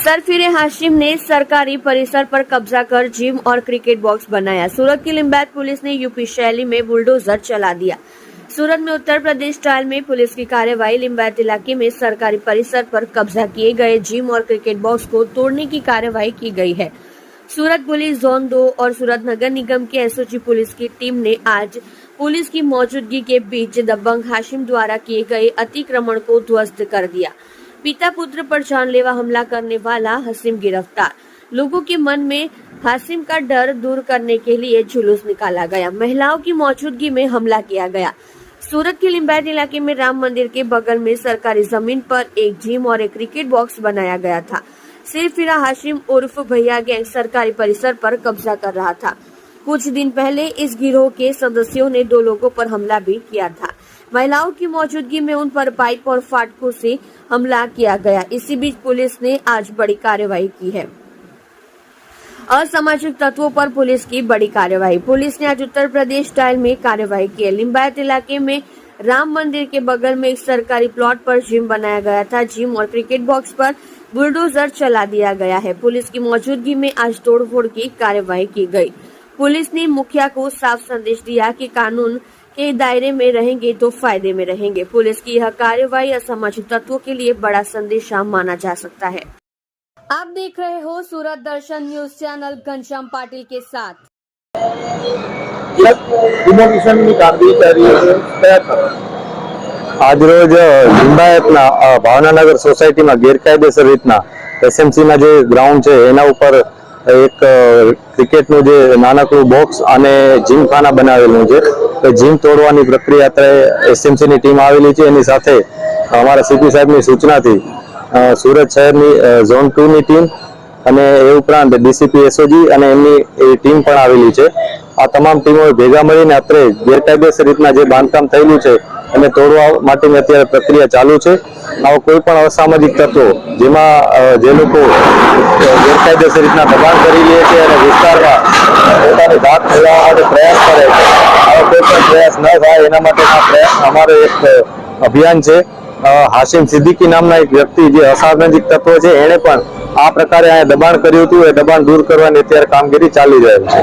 सरफिरे हाशिम ने सरकारी परिसर पर कब्जा कर जिम और क्रिकेट बॉक्स बनाया। सूरत की लिंबायत पुलिस ने यूपी शैली में बुलडोजर चला दिया। सूरत में उत्तर प्रदेश स्टाइल में पुलिस की कार्रवाई। लिंबायत इलाके में सरकारी परिसर पर कब्जा किए गए जिम और क्रिकेट बॉक्स को तोड़ने की कार्रवाई की गई है। सूरत पुलिस जोन 2 और सूरत नगर निगम के एसओजी पुलिस की टीम ने आज पुलिस की मौजूदगी के बीच दबंग हाशिम द्वारा किए गए अतिक्रमण को ध्वस्त कर दिया। पिता पुत्र पर जानलेवा हमला करने वाला हाशिम गिरफ्तार। लोगों के मन में हाशिम का डर दूर करने के लिए जुलूस निकाला गया। महिलाओं की मौजूदगी में हमला किया गया। सूरत के लिंबायत इलाके में राम मंदिर के बगल में सरकारी जमीन पर एक जिम और एक क्रिकेट बॉक्स बनाया गया था। सरफिरा हाशिम उर्फ भैया गैंग सरकारी परिसर पर कब्जा कर रहा था। कुछ दिन पहले इस गिरोह के सदस्यों ने 2 लोगों पर हमला भी किया था। महिलाओं की मौजूदगी में उन पर पाइप और फाटकों से हमला किया गया। इसी बीच पुलिस ने आज बड़ी कार्रवाई की है। असामाजिक तत्वों पर पुलिस की बड़ी कार्रवाई। पुलिस ने आज उत्तर प्रदेश स्टाइल में कार्रवाई की है। लिंबायत इलाके में राम मंदिर के बगल में एक सरकारी प्लॉट पर जिम बनाया गया था। जिम और क्रिकेट बॉक्स पर बुलडोजर चला दिया गया है। पुलिस की मौजूदगी में आज तोड़फोड़ की कार्रवाई की गई। पुलिस ने मुखिया को साफ संदेश दिया कि कानून के दायरे में रहेंगे तो फायदे में रहेंगे। पुलिस की यह कार्रवाई असामाजिक तत्वों के लिए बड़ा संदेश माना जा सकता है। आप देख रहे हो सूरत दर्शन न्यूज चैनल घनश्याम पाटिल के साथ। आज रोज लिंबायतना भावनानगर सोसायटी में गैरकायदेसर रीतना एसएमसी ना जे ग्राउंड है एना ऊपर एक क्रिकेट नु जे नानकड़ू बॉक्स अने जिम खाना बनावेलू है। तो जिम तोड़वानी प्रक्रिया अत्यारे एसएमसी नी टीम आवेली छे। एनी साथे अमारा सीपी साहेब नी सूचना थी सूरत शहर नी झोन 2 नी टीम अने ए उपरांत डीसीपी एसओजी अने एमनी टीम पण आवेली छे। आ तमाम टीमों भेगा मळीने अत्रे गैरकायदेसर रीतना जे बांधकाम थयेलुं छे એને તોડવા માટેની અત્યારે પ્રક્રિયા ચાલુ છે। આવો કોઈ પણ અસામાજિક તત્વો જેમાં જે લોકો ગેરકાયદેસર રીતના દબાણ કરી લે છે અને વિસ્તારમાં પોતાની ધાક ફેલાવવા માટે પ્રયાસ કરે છે, આવો કોઈ પણ પ્રયાસ ન થાય એના માટેના પ્રયાસ અમારો એક અભિયાન છે। હાશિમ સિદ્દીકી નામના એક વ્યક્તિ જે અસામાજિક તત્વો છે એણે પણ આ પ્રકારે દબાણ કર્યું હતું। એ દબાણ દૂર કરવાની અત્યારે કામગીરી ચાલી રહી છે।